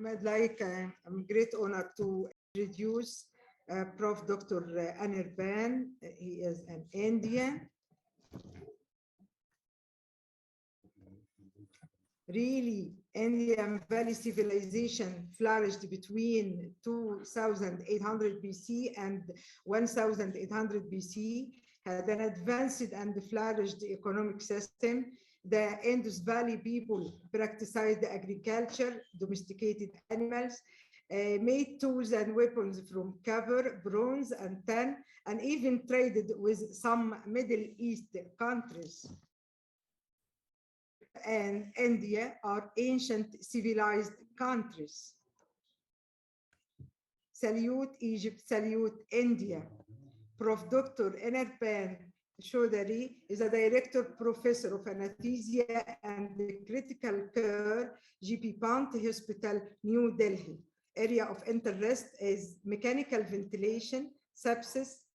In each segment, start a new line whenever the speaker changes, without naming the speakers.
I'd like, I'm great honor to introduce Prof. Dr. Anirban. He is an Indian. Really, Indian Valley civilization flourished between 2800 BC and 1800 BC, had an advanced and flourished economic system. The Indus Valley people practiced agriculture, domesticated animals, made tools and weapons from copper, bronze, and tin, and even traded with some Middle East countries. And India are ancient civilized countries. Salute Egypt, salute India. Prof. Dr. Anirban Choudhuri is a director professor of anesthesia and critical care, GP Pant Hospital, New Delhi. Area of interest is mechanical ventilation, sepsis,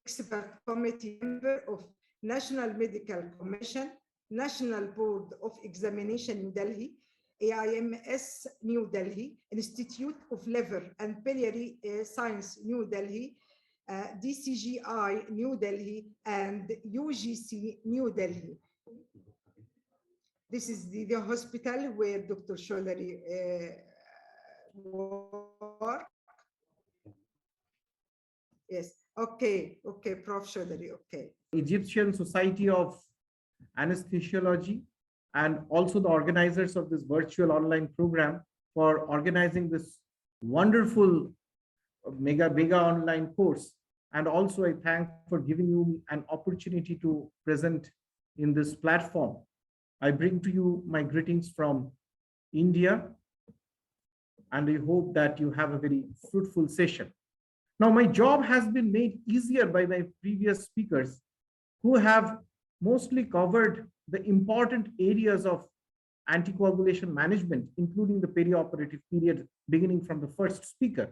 expert committee member of National Medical Commission, National Board of Examination New Delhi, AIIMS New Delhi, Institute of Liver and Biliary Science New Delhi, DCGI New Delhi, and UGC New Delhi. This is the hospital where Dr. Choudhuri worked. Yes, okay, Prof. Choudhuri, okay.
Egyptian Society of Anesthesiology, and also the organizers of this virtual online program for organizing this wonderful mega online course. And also I thank for giving you an opportunity to present in this platform. I bring to you my greetings from India, and I hope that you have a very fruitful session. Now, my job has been made easier by my previous speakers, who have mostly covered the important areas of anticoagulation management, including the perioperative period, beginning from the first speaker.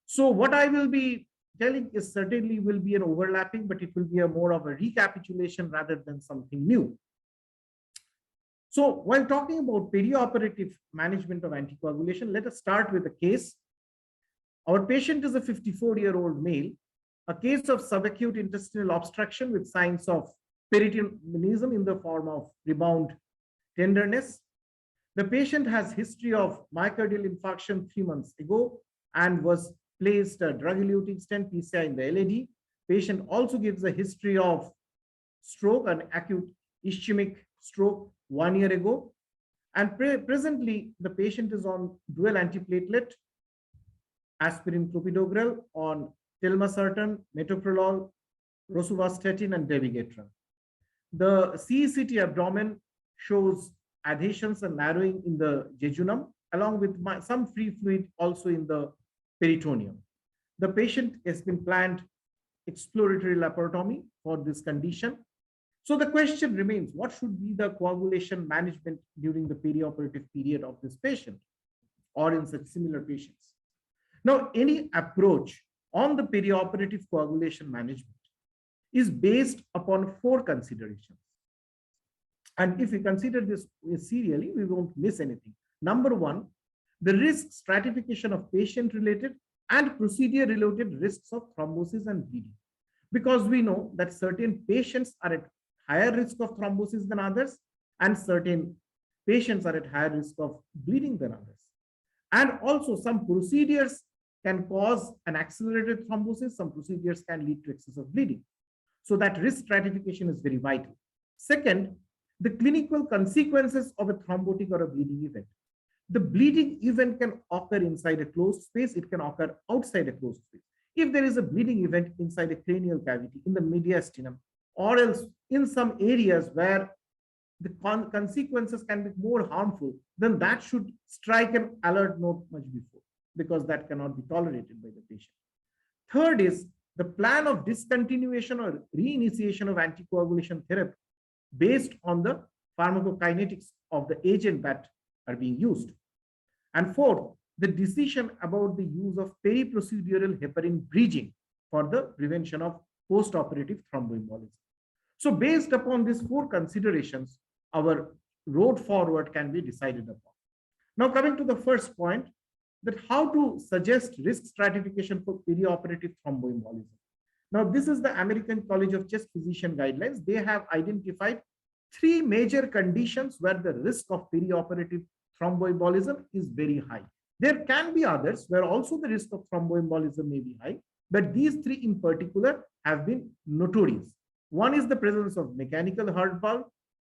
So what I will be telling is certainly will be an overlapping, but it will be a more of a recapitulation rather than something new. So while talking about perioperative management of anticoagulation, let us start with a case. Our patient is a 54-year-old male, a case of subacute intestinal obstruction with signs of peritonealism in the form of rebound tenderness. The patient has history of myocardial infarction 3 months ago and was placed a drug-eluting stent PCI in the LAD. Patient also gives a history of stroke, an acute ischemic stroke 1 year ago. And presently, the patient is on dual antiplatelet, aspirin clopidogrel, on telmisartan, metoprolol, rosuvastatin, and dabigatran. The CECT abdomen shows adhesions and narrowing in the jejunum, along with some free fluid also in the peritoneum. The patient has been planned exploratory laparotomy for this condition. So the question remains, what should be the coagulation management during the perioperative period of this patient or in such similar patients? Now, any approach on the perioperative coagulation management is based upon 4 considerations. And if we consider this serially, we won't miss anything. Number 1, the risk stratification of patient-related and procedure-related risks of thrombosis and bleeding. Because we know that certain patients are at higher risk of thrombosis than others, and certain patients are at higher risk of bleeding than others. And also some procedures can cause an accelerated thrombosis, some procedures can lead to excessive bleeding. So that risk stratification is very vital. Second, the clinical consequences of a thrombotic or a bleeding event. The bleeding event can occur inside a closed space, it can occur outside a closed space. If there is a bleeding event inside a cranial cavity, in the mediastinum, or else in some areas where the consequences can be more harmful, then that should strike an alert note much before, because that cannot be tolerated by the patient. Third is the plan of discontinuation or reinitiation of anticoagulation therapy based on the pharmacokinetics of the agent that are being used. And fourth, the decision about the use of periprocedural heparin bridging for the prevention of postoperative thromboembolism. So based upon these 4 considerations, our road forward can be decided upon. Now, coming to the first point, that how to suggest risk stratification for perioperative thromboembolism. Now, this is the American College of Chest Physician guidelines. They have identified 3 major conditions where the risk of perioperative thromboembolism is very high. There can be others where also the risk of thromboembolism may be high, but these 3 in particular have been notorious. One is the presence of mechanical heart valve,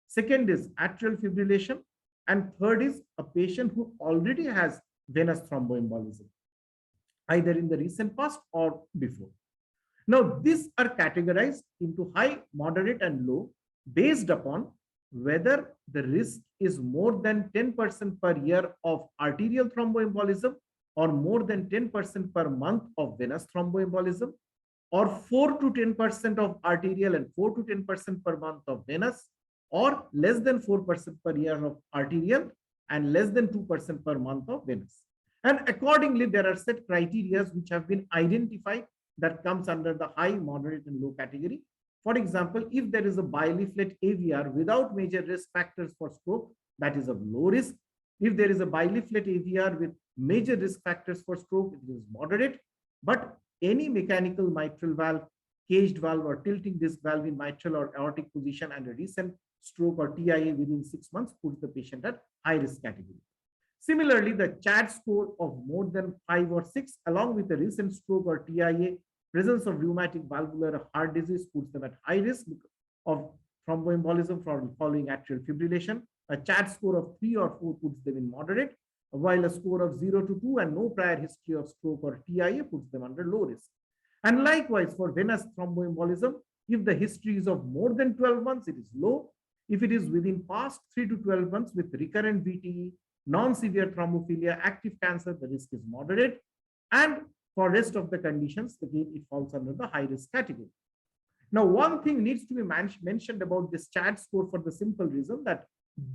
second is atrial fibrillation, and third is a patient who already has venous thromboembolism, either in the recent past or before. Now, these are categorized into high, moderate, and low based upon whether the risk is more than 10% per year of arterial thromboembolism or more than 10% per month of venous thromboembolism, or 4 to 10% of arterial and 4 to 10% per month of venous, or less than 4% per year of arterial and less than 2% per month of venous. And accordingly, there are set criteria which have been identified that comes under the high, moderate, and low category. For example, if there is a bileaflet AVR without major risk factors for stroke, that is of low risk. If there is a bileaflet AVR with major risk factors for stroke, it is moderate. But any mechanical mitral valve, caged valve, or tilting disc valve in mitral or aortic position and a recent stroke or TIA within 6 months puts the patient at high risk category. Similarly, the CHAD score of more than 5 or 6 along with a recent stroke or TIA, presence of rheumatic valvular heart disease puts them at high risk of thromboembolism following atrial fibrillation. A CHAD score of 3 or 4 puts them in moderate, while a score of 0 to 2 and no prior history of stroke or TIA puts them under low risk. And likewise, for venous thromboembolism, if the history is of more than 12 months, it is low. If it is within past 3 to 12 months with recurrent VTE, non-severe thrombophilia, active cancer, the risk is moderate. And for rest of the conditions, again, it falls under the high risk category. Now, one thing needs to be mentioned about this CHAD score for the simple reason that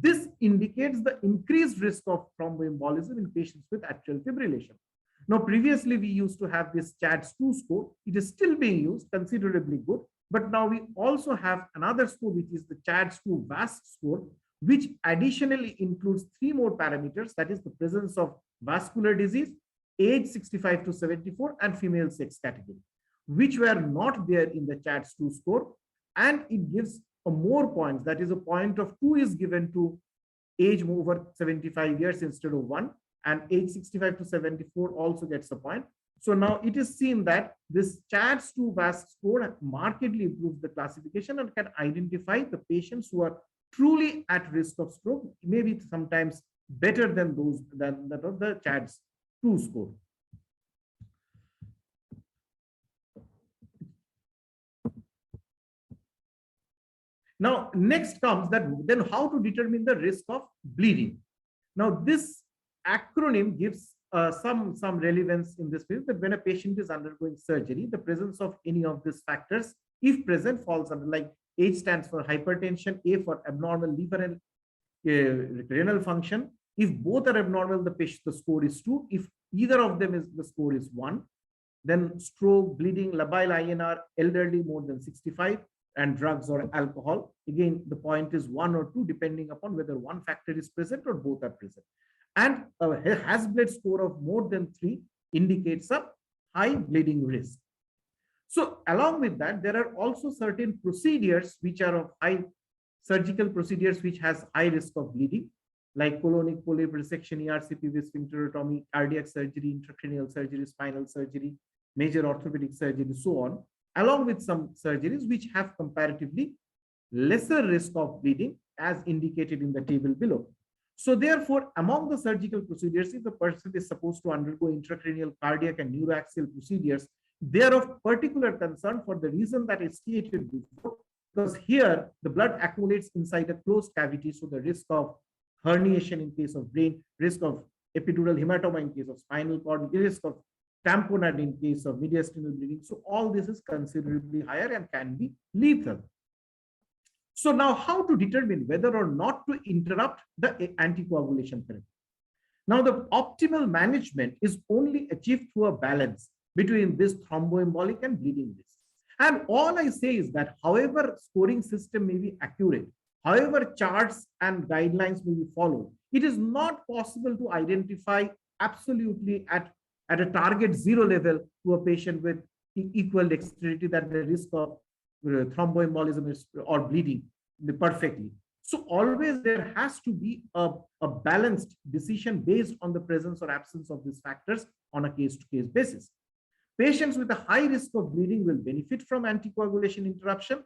this indicates the increased risk of thromboembolism in patients with atrial fibrillation. Now, previously, we used to have this CHAD-2 score. It is still being used, considerably good. But now we also have another score, which is the CHAD-2 VASC score, which additionally includes 3 more parameters, that is the presence of vascular disease, age 65 to 74, and female sex category, which were not there in the CHAD-2 score. And it gives a more points, that is a point of 2 is given to age over 75 years instead of 1, and age 65 to 74 also gets a point. So now it is seen that this CHAD-2 VASC score markedly improves the classification and can identify the patients who are truly at risk of stroke, maybe sometimes better than those than that of the CHAD-2 score. Now, next comes that then how to determine the risk of bleeding. Now, this acronym gives some relevance in this field, that when a patient is undergoing surgery, the presence of any of these factors, if present, falls under, like H stands for hypertension, A for abnormal liver and renal function. If both are abnormal, the score is 2. If either of them is, the score is 1. Then stroke, bleeding, labile INR, elderly more than 65, and drugs or alcohol. Again, the point is 1 or 2, depending upon whether one factor is present or both are present. And a Hasbled score of more than 3 indicates a high bleeding risk. So along with that, there are also certain procedures which are of high surgical procedures which has high risk of bleeding, like colonic polyp resection, ERCP with sphincterotomy, cardiac surgery, intracranial surgery, spinal surgery, major orthopedic surgery, so on, along with some surgeries which have comparatively lesser risk of bleeding as indicated in the table below. So therefore, among the surgical procedures, if the person is supposed to undergo intracranial, cardiac, and neuroaxial procedures, they are of particular concern for the reason that I stated before, because here the blood accumulates inside a closed cavity, so the risk of herniation in case of brain, risk of epidural hematoma in case of spinal cord, risk of tamponade in case of mediastinal bleeding. So all this is considerably higher and can be lethal. So now how to determine whether or not to interrupt the anticoagulation therapy? Now the optimal management is only achieved through a balance between this thromboembolic and bleeding risk. And all I say is that however scoring system may be accurate, However, charts and guidelines may be followed. It is not possible to identify absolutely at a target zero level to a patient with equal dexterity that the risk of thromboembolism or bleeding perfectly. So always there has to be a balanced decision based on the presence or absence of these factors on a case-to-case basis. Patients with a high risk of bleeding will benefit from anticoagulation interruption.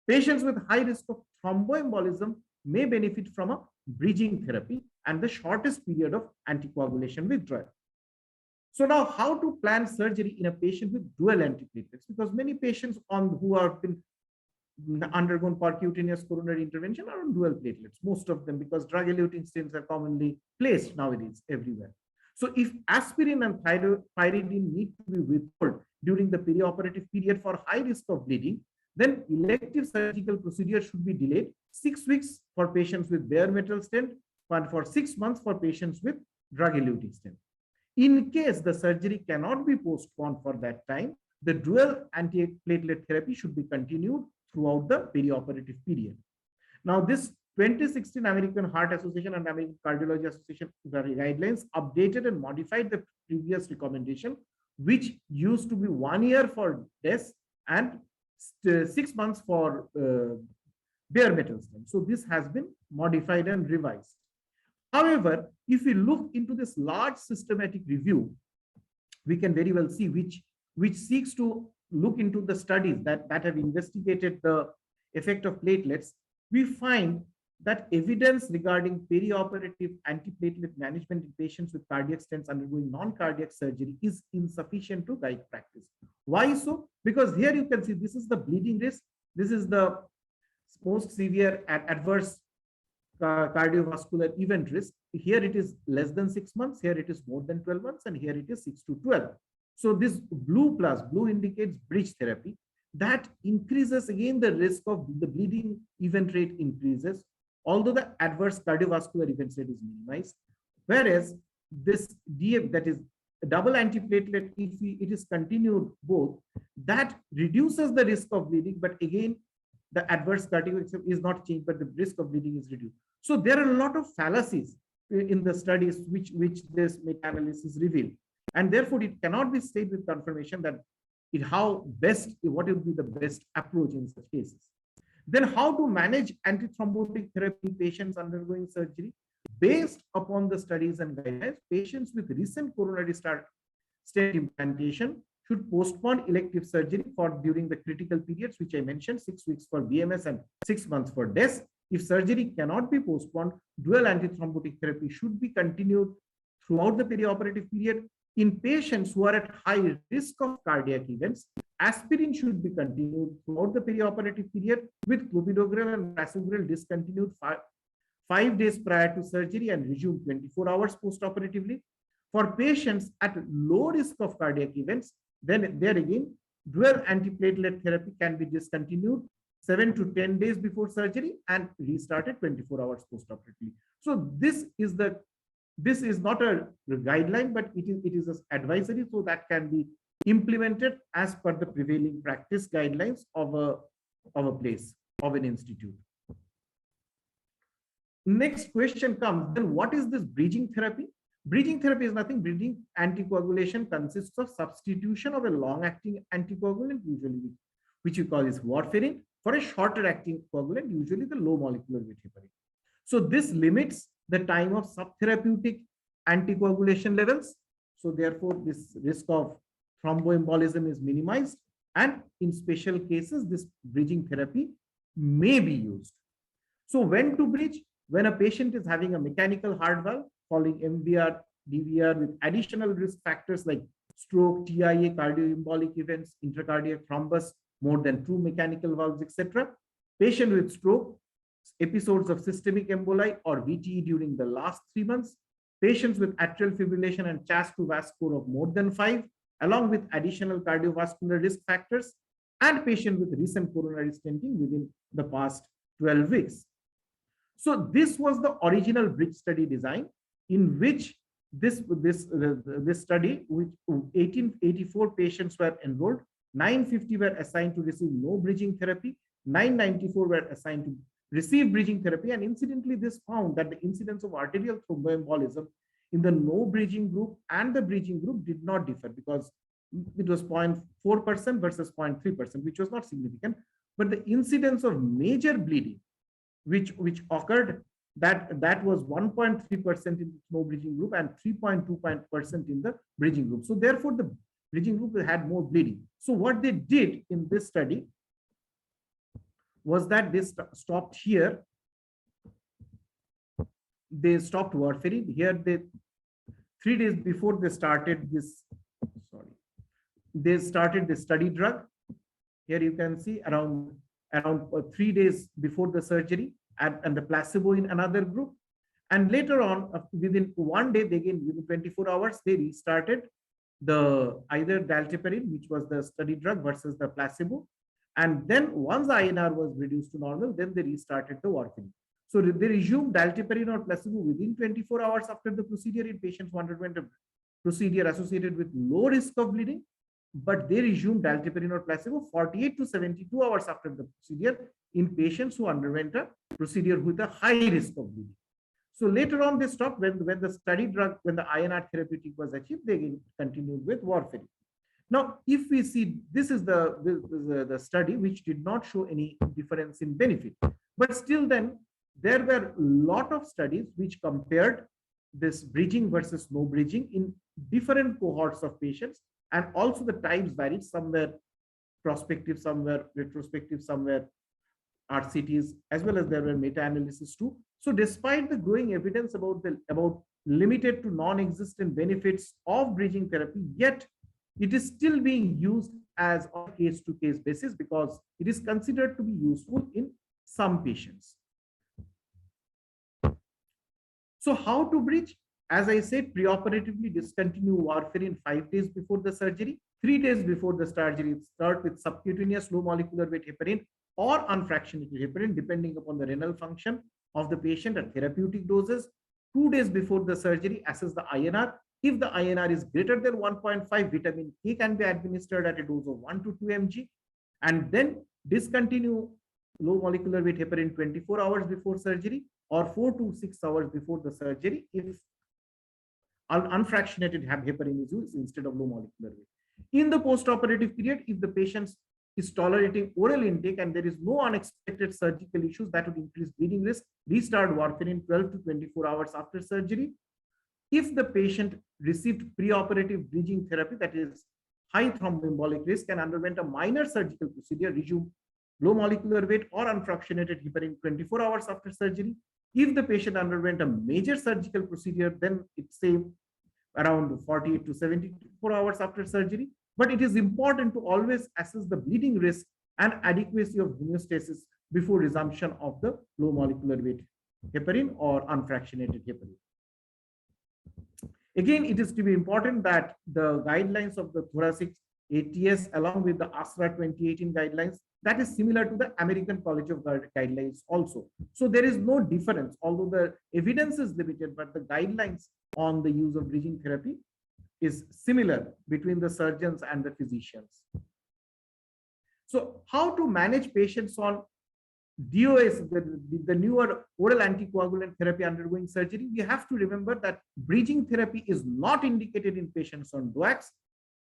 Patients with high risk of thromboembolism may benefit from a bridging therapy and the shortest period of anticoagulation withdrawal. So now, how to plan surgery in a patient with dual antiplatelets? Because many patients who have been undergone percutaneous coronary intervention are on dual platelets, most of them, because drug-eluting stents are commonly placed nowadays everywhere. So if aspirin and pyridine need to be withheld during the perioperative period for high risk of bleeding, then elective surgical procedure should be delayed 6 weeks for patients with bare metal stent and for 6 months for patients with drug-eluting stent. In case the surgery cannot be postponed for that time, the dual antiplatelet therapy should be continued throughout the perioperative period. Now, this 2016 American Heart Association and American Cardiology Association guidelines updated and modified the previous recommendation, which used to be 1 year for DES and 6 months for bare metal stent. So this has been modified and revised. However, if we look into this large systematic review, we can very well see which seeks to look into the studies that have investigated the effect of platelets. We find that evidence regarding perioperative antiplatelet management in patients with cardiac stents undergoing non-cardiac surgery is insufficient to guide practice. Why so? Because here you can see this is the bleeding risk. This is the most severe adverse cardiovascular event risk. Here it is less than 6 months. Here it is more than 12 months. And here it is 6 to 12. So this blue indicates bridge therapy. That increases again the risk of the bleeding event rate increases, although the adverse cardiovascular event rate is minimized. Whereas this DF, that is double antiplatelet, if it is continued both, that reduces the risk of bleeding, but again, the adverse cardiovascular is not changed, but the risk of bleeding is reduced. So there are a lot of fallacies in the studies which this meta-analysis revealed. And therefore, it cannot be said with confirmation that what would be the best approach in such cases. Then how to manage antithrombotic therapy in patients undergoing surgery? Based upon the studies and guidelines, patients with recent coronary stent implantation should postpone elective surgery during the critical periods, which I mentioned, 6 weeks for BMS and 6 months for DES. If surgery cannot be postponed, dual antithrombotic therapy should be continued throughout the perioperative period. In patients who are at high risk of cardiac events, aspirin should be continued throughout the perioperative period, with clopidogrel and prasugrel discontinued 5 days prior to surgery and resumed 24 hours postoperatively. For patients at low risk of cardiac events, then there again, dual antiplatelet therapy can be discontinued 7 to 10 days before surgery and restarted 24 hours postoperatively. So this is not a guideline, but it is an advisory, so that can be implemented as per the prevailing practice guidelines of a place, of an institute. Next question comes, then what is this bridging therapy? Bridging therapy is nothing. Bridging anticoagulation consists of substitution of a long-acting anticoagulant, usually which you call is warfarin, for a shorter acting coagulant, usually the low molecular weight heparin. So this limits the time of subtherapeutic anticoagulation levels. So therefore, this risk of thromboembolism is minimized. And in special cases, this bridging therapy may be used. So when to bridge? When a patient is having a mechanical heart valve following MVR, DVR with additional risk factors like stroke, TIA, cardioembolic events, intracardiac thrombus, more than 2 mechanical valves, etc. Patient with stroke, episodes of systemic emboli or VTE during the last 3 months, patients with atrial fibrillation and CHAS2-VASc score of more than 5, along with additional cardiovascular risk factors, and patient with recent coronary stenting within the past 12 weeks. So this was the original bridge study design, in which this study, which 1884 patients were enrolled, 950 were assigned to receive no bridging therapy, 994 were assigned to received bridging therapy. And incidentally, this found that the incidence of arterial thromboembolism in the no bridging group and the bridging group did not differ, because it was 0.4% versus 0.3%, which was not significant. But the incidence of major bleeding, which occurred, that was 1.3% in the no bridging group and 3.2% in the bridging group. So therefore, the bridging group had more bleeding. So what they did in this study was that they stopped here. They stopped warfarin here. They 3 days before they started this, they started the study drug. Here you can see around 3 days before the surgery, and the placebo in another group. And later on, within 1 day, they again within 24 hours, they restarted the either dalteparin, which was the study drug, versus the placebo. And then once the INR was reduced to normal, then they restarted the warfarin. So they resumed dalteparin or placebo within 24 hours after the procedure in patients who underwent a procedure associated with low risk of bleeding, but they resumed dalteparin or placebo 48 to 72 hours after the procedure in patients who underwent a procedure with a high risk of bleeding. So later on, they stopped when the study drug, when the INR therapeutic was achieved, they again continued with warfarin. Now, if we see, this is the study which did not show any difference in benefit, but still then there were a lot of studies which compared this bridging versus no bridging in different cohorts of patients, and also the types varied. Some were prospective, some were retrospective, some were RCTs, as well as there were meta-analysis too. So despite the growing evidence about limited to non-existent benefits of bridging therapy, yet it is still being used as on a case-to-case basis because it is considered to be useful in some patients. So how to bridge? As I said, preoperatively discontinue warfarin 5 days before the surgery. 3 days before the surgery, start with subcutaneous low molecular weight heparin or unfractionated heparin, depending upon the renal function of the patient at therapeutic doses. 2 days before the surgery, assess the INR. If the INR is greater than 1.5, vitamin K can be administered at a dose of 1 to 2 mg. And then discontinue low molecular weight heparin 24 hours before surgery or 4 to 6 hours before the surgery if unfractionated heparin is used instead of low molecular weight. In the post-operative period, if the patient is tolerating oral intake and there is no unexpected surgical issues that would increase bleeding risk, restart warfarin 12 to 24 hours after surgery. If the patient received preoperative bridging therapy, that is high thromboembolic risk, and underwent a minor surgical procedure, resume low molecular weight or unfractionated heparin 24 hours after surgery. If the patient underwent a major surgical procedure, then it's say around 48 to 74 hours after surgery. But it is important to always assess the bleeding risk and adequacy of homeostasis before resumption of the low molecular weight heparin or unfractionated heparin. Again, it is to be important that the guidelines of the thoracic ATS along with the ASRA 2018 guidelines, that is similar to the American College of Guidelines also. So there is no difference, although the evidence is limited, but the guidelines on the use of bridging therapy is similar between the surgeons and the physicians. So how to manage patients on DOS, the newer oral anticoagulant therapy undergoing surgery? We have to remember that bridging therapy is not indicated in patients on DOACs.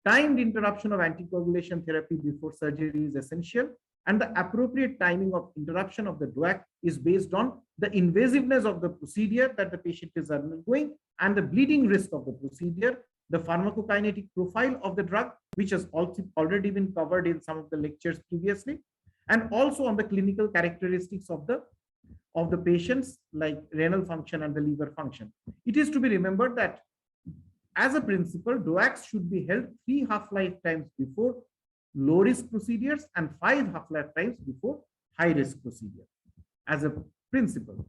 Timed interruption of anticoagulation therapy before surgery is essential, and the appropriate timing of interruption of the DOAC is based on the invasiveness of the procedure that the patient is undergoing and the bleeding risk of the procedure, the pharmacokinetic profile of the drug, which has also already been covered in some of the lectures previously, and also on the clinical characteristics of the patients like renal function and the liver function. It is to be remembered that as a principle, DOACs should be held 3 half-life times before low-risk procedures and 5 half-life times before high-risk procedure as a principle.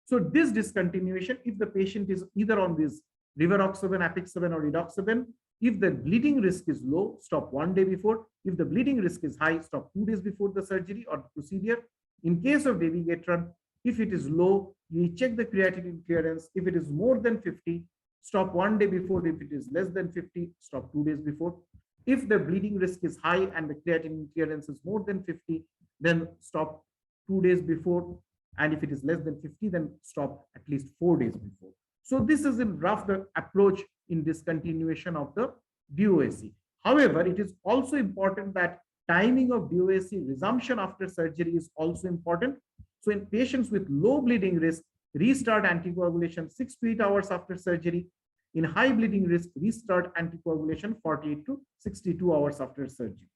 So this discontinuation, if the patient is either on this rivaroxaban, apixaban or edoxaban, if the bleeding risk is low, stop 1 day before. If the bleeding risk is high, stop 2 days before the surgery or procedure. In case of dabigatran, if it is low, we check the creatinine clearance. If it is more than 50, stop 1 day before. If it is less than 50, stop 2 days before. If the bleeding risk is high and the creatinine clearance is more than 50, then stop 2 days before. And if it is less than 50, then stop at least 4 days before. So this is in rough the approach in discontinuation of the DOAC. However, it is also important that timing of DOAC resumption after surgery is also important. So in patients with low bleeding risk, restart anticoagulation 6 to 8 hours after surgery. In high bleeding risk, restart anticoagulation 48 to 62 hours after surgery.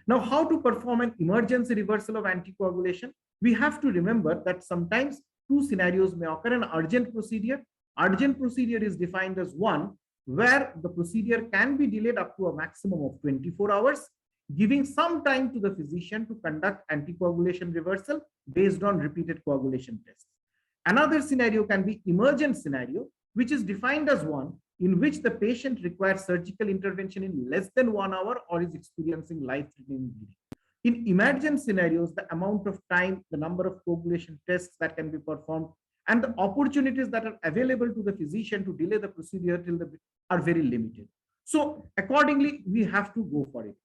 Now, how to perform an emergency reversal of anticoagulation? We have to remember that sometimes two scenarios may occur. An urgent procedure. Urgent procedure is defined as one where the procedure can be delayed up to a maximum of 24 hours, giving some time to the physician to conduct anticoagulation reversal based on repeated coagulation tests. Another scenario can be emergent scenario, which is defined as one in which the patient requires surgical intervention in less than 1 hour or is experiencing life-threatening bleeding. In emergent scenarios, the amount of time, the number of coagulation tests that can be performed, and the opportunities that are available to the physician to delay the procedure till are very limited. So accordingly, we have to go for it.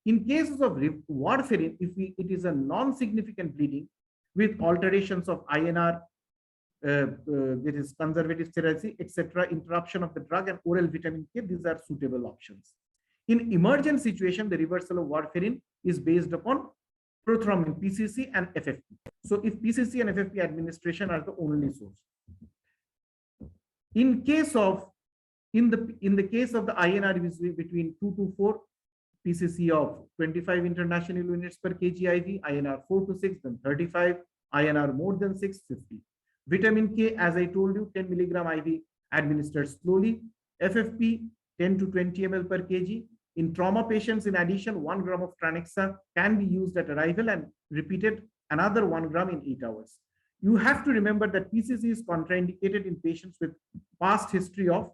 In cases of warfarin, if it is a non-significant bleeding with alterations of INR, there is conservative sterility, etc., interruption of the drug and oral vitamin K, these are suitable options. In emergent situation, the reversal of warfarin is based upon prothrombin, PCC and FFP. So if PCC and FFP administration are the only source. In case of in the case of the INR between 2 to 4, PCC of 25 international units per kg IV, INR 4 to 6, then 35, INR more than 6, 50. Vitamin K, as I told you, 10 milligram IV administered slowly. FFP 10 to 20 ml per kg. In trauma patients, in addition, 1 gram of Tranexa can be used at arrival and repeated another 1 gram in 8 hours. You have to remember that PCC is contraindicated in patients with past history of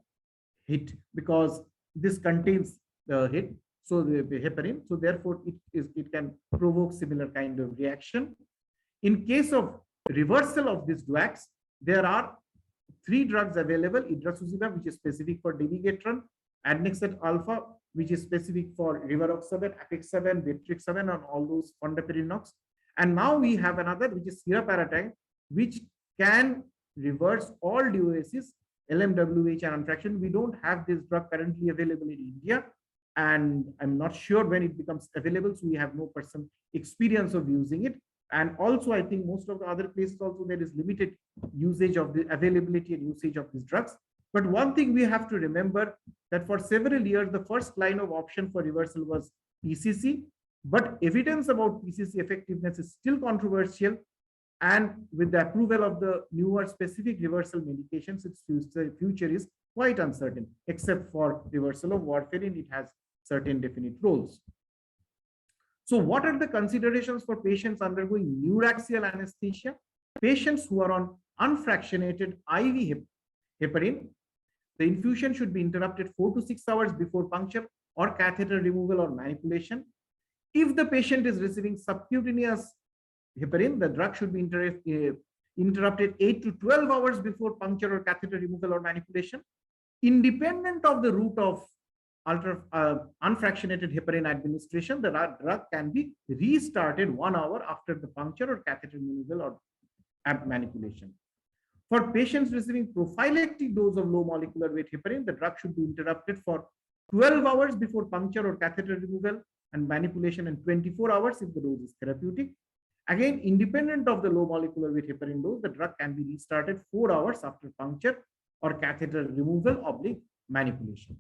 HIT because this contains the HIT, so the heparin. So therefore, it can provoke similar kind of reaction. In case of reversal of this DOACs, there are 3 drugs available: idrasuzumab, which is specific for dabigatran; adnexate alpha, which is specific for rivaroxaban, apixaban, betrixaban, and all those fondaparinux. And now we have another, which is Sarvapalli, which can reverse all DOACs, LMWH and unfraction. We don't have this drug currently available in India, and I'm not sure when it becomes available, so we have no personal experience of using it. And also, I think most of the other places also there is limited usage of the availability and usage of these drugs. But one thing we have to remember that for several years, the first line of option for reversal was PCC, but evidence about PCC effectiveness is still controversial. And with the approval of the newer specific reversal medications, its future is quite uncertain, except for reversal of warfarin, it has certain definite roles. So what are the considerations for patients undergoing neuraxial anesthesia? Patients who are on unfractionated IV heparin, the infusion should be interrupted 4 to 6 hours before puncture or catheter removal or manipulation. If the patient is receiving subcutaneous heparin, the drug should be interrupted 8 to 12 hours before puncture or catheter removal or manipulation. Independent of the route of unfractionated heparin administration, the drug can be restarted 1 hour after the puncture or catheter removal or manipulation. For patients receiving prophylactic dose of low molecular weight heparin, the drug should be interrupted for 12 hours before puncture or catheter removal and manipulation, and 24 hours if the dose is therapeutic. Again, independent of the low molecular weight heparin dose, the drug can be restarted 4 hours after puncture or catheter removal / manipulation.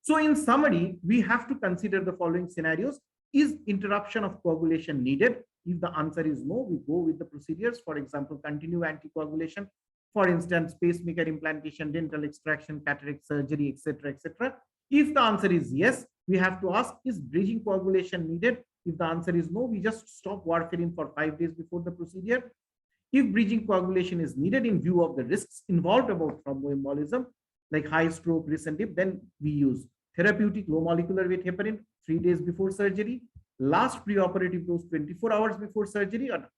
So in summary, we have to consider the following scenarios. Is interruption of coagulation needed? If the answer is no, we go with the procedures. For example, continue anticoagulation. For instance, pacemaker implantation, dental extraction, cataract surgery, etc., etc. If the answer is yes, we have to ask, is bridging coagulation needed? If the answer is no, we just stop warfarin for 5 days before the procedure. If bridging coagulation is needed in view of the risks involved about thromboembolism, like high stroke, recent dip, then we use therapeutic low molecular weight heparin 3 days before surgery, last preoperative dose 24 hours before surgery, or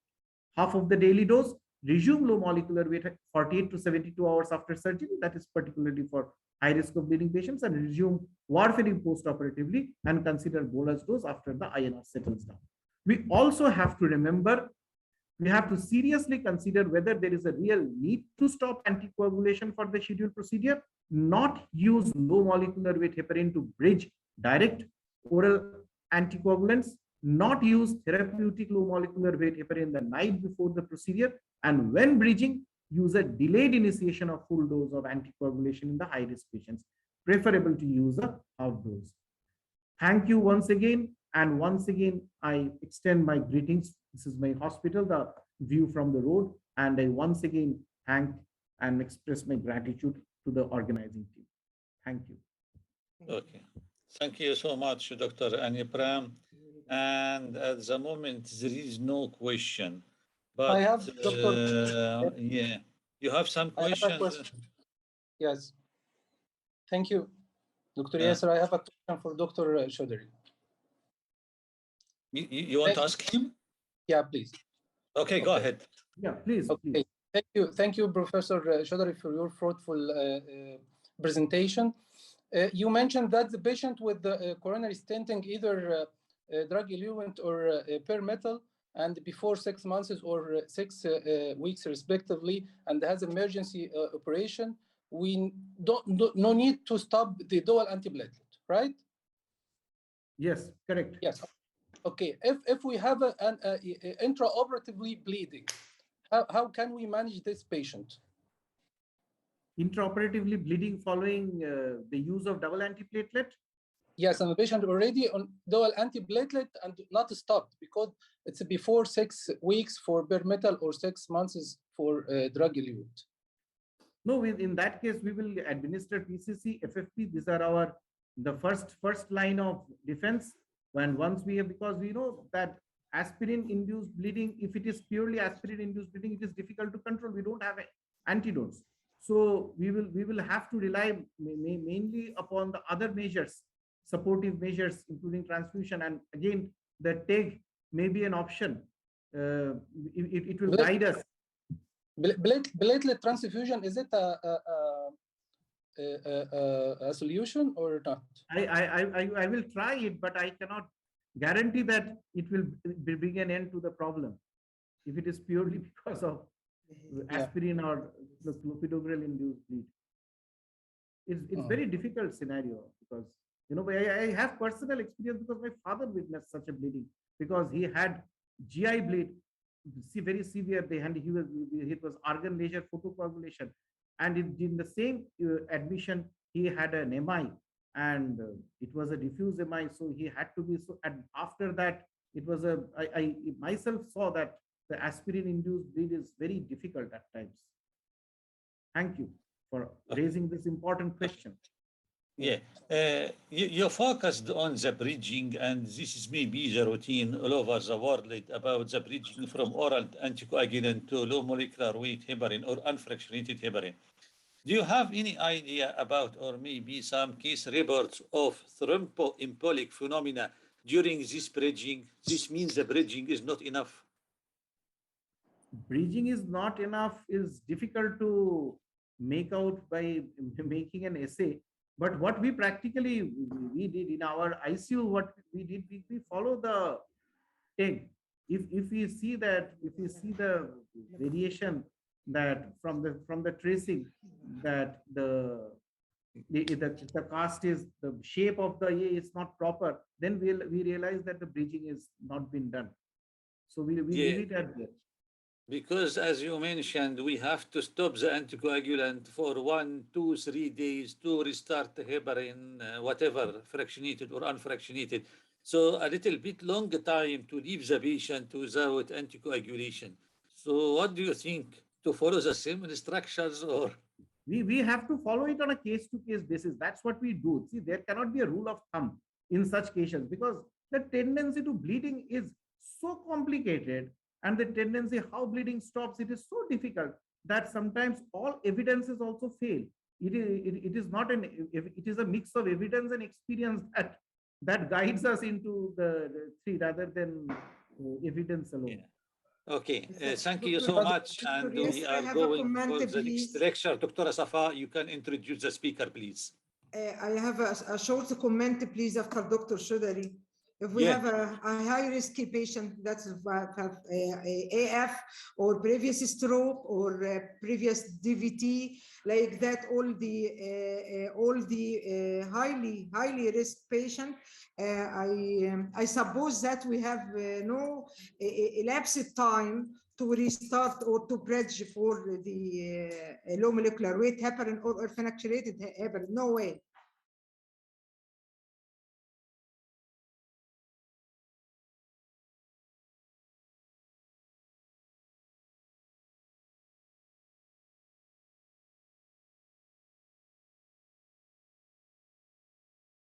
half of the daily dose, resume low molecular weight 48 to 72 hours after surgery, that is particularly for high risk of bleeding patients, and resume warfarin post-operatively and consider bolus dose after the INR settles down. We also have to remember, we have to seriously consider whether there is a real need to stop anticoagulation for the scheduled procedure, not use low molecular weight heparin to bridge direct oral anticoagulants, not use therapeutic low molecular weight heparin the night before the procedure, and when bridging, use a delayed initiation of full dose of anticoagulation in the high-risk patients, preferable to use a half dose. Thank you once again. And once again, I extend my greetings. This is my hospital, the view from the road. And I once again thank and express my gratitude to the organizing team. Thank you.
Okay. Thank you so much, Dr. Anirban. And at the moment, there is no question. But
I have, Dr.
Yeah, you have some questions?
Question. Yes. Thank you, Dr. Yasser. I have a question for Dr. Choudhuri.
You want to ask him?
Yeah, please.
Okay, go ahead.
Yeah, please.
Okay.
Please.
Thank you, Professor Choudhuri, for your fruitful presentation. You mentioned that the patient with the coronary stenting, either drug eluent or per metal, and before 6 months or 6 weeks respectively, and has emergency operation, we no need to stop the dual antiplatelet, right?
Yes, correct.
Yes. Okay. If we have an intraoperatively bleeding, how can we manage this patient?
Intraoperatively bleeding following the use of double antiplatelet?
Yes, and the patient already on dual antiplatelet and not stopped because it's before 6 weeks for bare metal or 6 months for drug eluent.
No, in that case, we will administer PCC, FFP. These are the first line of defense. When once we have, because we know that aspirin-induced bleeding, if it is purely aspirin-induced bleeding, it is difficult to control. We don't have antidotes. So we will have to rely mainly upon the other measures, supportive measures, including transfusion. And again, the TEG may be an option. It will guide us.
Platelet transfusion, is it a solution or not?
I will try it, but I cannot guarantee that it will bring an end to the problem. If it is purely because of aspirin or the clopidogrel induced bleed, it's very difficult scenario because I have personal experience because my father witnessed such a bleeding because he had GI bleed, very severe. It was organ lesion photocoagulation, and in the same admission he had an MI, and it was a diffuse MI, so he had to be so. And after that, it was I myself saw that the aspirin-induced bleed is very difficult at times. Thank you for raising this important question.
Yeah, you focused on the bridging, and this is maybe the routine all over the world about the bridging from oral anticoagulant to low molecular weight heparin or unfractionated heparin. Do you have any idea about, or maybe some case reports of thromboembolic phenomena during this bridging? This means the bridging is not enough.
Bridging is not enough is difficult to make out by making an essay. But what we practically we did in our ICU, what we did, we follow the TEG. If we see the variation that from the tracing that the cast is the shape of the A is not proper, then we realize that the bridging is not been done. So we leave it at that.
Because as you mentioned, we have to stop the anticoagulant for 1, 2, 3 days to restart the heparin, whatever, fractionated or unfractionated. So a little bit longer time to leave the patient without anticoagulation. So what do you think? To follow the same instructions, or?
We have to follow it on a case-to-case basis. That's what we do. See, there cannot be a rule of thumb in such cases because the tendency to bleeding is so complicated. And the tendency how bleeding stops, it is so difficult that sometimes all evidences also fail. It is not it is a mix of evidence and experience that guides us into the three rather than evidence alone.
Yeah. Okay, thank you so much. And we are going for the next lecture. Dr. Safa, you can introduce the speaker, please.
I have a short comment, please, after Dr. Choudhuri. If we
Yeah.
have a high-risky patient that's have AF or previous stroke or previous DVT, like that, all the highly risk patient, I suppose that we have no elapsed time to restart or to bridge for the low molecular weight heparin or phenactylated heparin. No way.